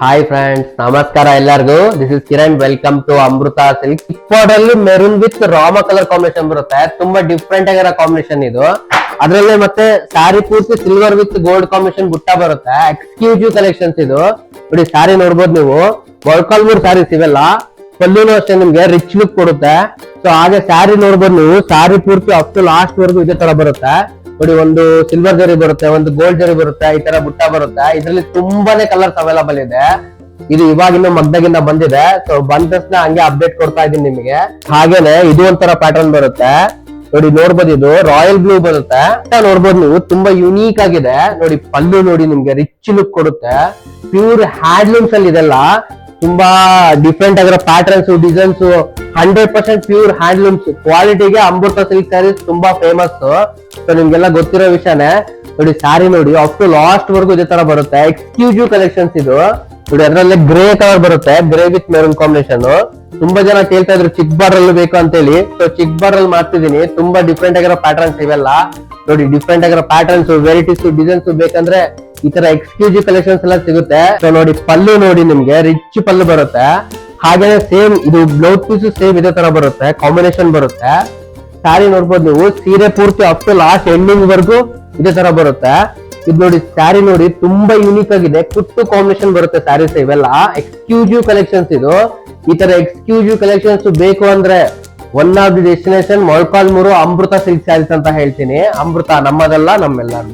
Hi friends, ನಮಸ್ಕಾರ ಎಲ್ಲರಿಗೂ. This is Kiran. Welcome to Amrita silk. ಅಲ್ಲಿ ಮೆರೂನ್ ವಿತ್ ರಾಮ ಕಲರ್ ಕಾಂಬಿನೇಷನ್ ಬರುತ್ತೆ. ತುಂಬಾ ಡಿಫ್ರೆಂಟ್ ಆಗಿರೋ ಕಾಂಬಿನೇಷನ್ ಇದು. ಅದ್ರಲ್ಲೇ ಮತ್ತೆ ಸ್ಯಾರಿ ಪೂರ್ತಿ ಸಿಲ್ವರ್ ವಿತ್ ಗೋಲ್ಡ್ ಕಾಂಬಿನೇಷನ್ ಬುಟ್ಟ ಬರುತ್ತೆ. ಎಕ್ಸ್ಕ್ಲೂಸಿವ್ ಕಲೆಕ್ಷನ್ಸ್ ಇದು. ನೋಡಿ ಸ್ಯಾರಿ ನೋಡ್ಬೋದು ನೀವು. ಮೊಳಕಾಲ್ಮೂರ್ ಸ್ಯಾರೀಸ್ ಇವೆಲ್ಲ. ಪಲ್ಲುನು ಅಷ್ಟೇ ನಿಮ್ಗೆ ರಿಚ್ ಲುಕ್ ಕೊಡುತ್ತೆ. ಸೊ ಹಾಗೆ ಸ್ಯಾರಿ ನೋಡ್ಬೋದು ನೀವು. ಸ್ಯಾರಿ ಪೂರ್ತಿ ಅಪ್ ಟು ಲಾಸ್ಟ್ ವರ್ಗು ಇದೇ ತರ ಬರುತ್ತೆ. ನೋಡಿ, ಒಂದು ಸಿಲ್ವರ್ ಜರಿ ಬರುತ್ತೆ, ಒಂದು ಗೋಲ್ಡ್ ಜರಿ ಬರುತ್ತೆ, ಈ ತರ ಬುಟ್ಟ ಬರುತ್ತೆ. ಇದರಲ್ಲಿ ತುಂಬಾನೇ ಕಲರ್ಸ್ ಅವೈಲಬಲ್ ಇದೆ. ಇದು ಇವಾಗಿನ್ನು ಮಗ್ದಾಗಿಂದ ಬಂದಿದೆ. ಸೊ ಬಂದ ತಕ್ಷಣ ಹಂಗೆ ಅಪ್ಡೇಟ್ ಕೊಡ್ತಾ ಇದೀನಿ ನಿಮಗೆ. ಹಾಗೇನೆ ಇದು ಒಂಥರ ಪ್ಯಾಟರ್ನ್ ಬರುತ್ತೆ. ನೋಡಿ ನೋಡ್ಬೋದು, ಇದು ರಾಯಲ್ ಬ್ಲೂ ಬರುತ್ತೆ. ನೋಡ್ಬೋದು ನೀವು, ತುಂಬಾ ಯುನೀಕ್ ಆಗಿದೆ. ನೋಡಿ ಪಲ್ಲು ನೋಡಿ, ನಿಮ್ಗೆ ರಿಚ್ ಲುಕ್ ಕೊಡುತ್ತೆ. ಪ್ಯೂರ್ ಹ್ಯಾಂಡ್ಲೂಮ್ಸ್ ಅಲ್ಲಿ ಇದೆಲ್ಲ ತುಂಬಾ ಡಿಫ್ರೆಂಟ್ ಆಗಿರೋ ಪ್ಯಾಟರ್ನ್ಸ್, ಡಿಸೈನ್ಸ್, 100% ಪ್ಯೂರ್ ಹ್ಯಾಂಡ್ಲೂಮ್ಸ್ ಕ್ವಾಲಿಟಿಗೆ ಅಮೃತ ಸಿಲ್ಕ್ ಸ್ಯಾರೀಸ್ ತುಂಬಾ ಫೇಮಸ್. ಸೊ ನಿಮ್ಗೆಲ್ಲ ಗೊತ್ತಿರೋ ವಿಷಯನೇ. ನೋಡಿ ಸ್ಯಾರಿ ನೋಡಿ, ಅಪ್ ಟು ಲಾಸ್ಟ್ ವರ್ಗು ಇದೇ ತರ ಬರುತ್ತೆ. ಎಕ್ಸ್ಕ್ಲೂಸಿವ್ ಕಲೆಕ್ಷನ್ಸ್ ಇದು. ನೋಡಿ ಅದರಲ್ಲಿ ಗ್ರೇ ಕಲರ್ ಬರುತ್ತೆ, ಗ್ರೇ ವಿತ್ ಮೆರೂನ್ ಕಾಂಬಿನೇಷನ್. ತುಂಬಾ ಜನ ಕೇಳ್ತಾ ಇದ್ರು ಚಿಕ್ ಬಾರ್ಡರ್ ಅಲ್ಲಿ ಬೇಕು ಅಂತ ಹೇಳಿ. ಸೊ ಚಿಕ್ ಬಾರ್ಡರ್ ಅಲ್ಲಿ ಮಾಡ್ತಿದೀನಿ. ತುಂಬಾ ಡಿಫ್ರೆಂಟ್ ಆಗಿರೋ ಪ್ಯಾಟರ್ನ್ಸ್ ಇವೆಲ್ಲ. ನೋಡಿ ಡಿಫ್ರೆಂಟ್ ಆಗಿರೋ ಪ್ಯಾಟರ್ನ್ಸ್, ವೆರೈಟೀಸ್, ಡಿಸೈನ್ಸ್ ಬೇಕಂದ್ರೆ ಈ ತರ ಎಕ್ಸ್ಕ್ಲೂಸಿವ್ ಕಲೆಕ್ಷನ್ಸ್ ಎಲ್ಲ ಸಿಗುತ್ತೆ. ಸೊ ನೋಡಿ ಪಲ್ಲು ನೋಡಿ, ನಿಮ್ಗೆ ರಿಚ್ ಪಲ್ಲು ಬರುತ್ತೆ. ಹಾಗೆ ಸೇಮ್ ಇದು ಬ್ಲೌಸ್ ಪೀಸ್ ಸೇಮ್ ಇದೇ ತರ ಬರುತ್ತೆ, ಕಾಂಬಿನೇಷನ್ ಬರುತ್ತೆ. ಸ್ಯಾರಿ ನೋಡ್ಬೋದು ನೀವು, ಸೀರೆ ಪೂರ್ತಿ ಅಪ್ ಟು ಲಾಸ್ಟ್ ಎಂಡಿಂಗ್ ವರ್ಗು ಇದೇ ತರ ಬರುತ್ತೆ. ಇದು ನೋಡಿ ಸ್ಯಾರಿ ನೋಡಿ, ತುಂಬಾ ಯೂನಿಕ್ ಆಗಿದೆ. ಕುಟ್ಟು ಕಾಂಬಿನೇಷನ್ ಬರುತ್ತೆ ಸ್ಯಾರೀಸ್ ಇವೆಲ್ಲ. ಎಕ್ಸ್ಕ್ಲೂಸಿವ್ ಕಲೆಕ್ಷನ್ಸ್ ಇದು. ಈ ತರ ಎಕ್ಸ್ಕ್ಲೂಸಿವ್ ಕಲೆಕ್ಷನ್ಸ್ ಬೇಕು ಅಂದ್ರೆ one of the destination Molakalmuru Amrutha silk sarees ಅಂತ ಹೇಳ್ತೀನಿ. ಅಮೃತ ನಮ್ಮದಲ್ಲ, ನಮ್ಮೆಲ್ಲರೂ.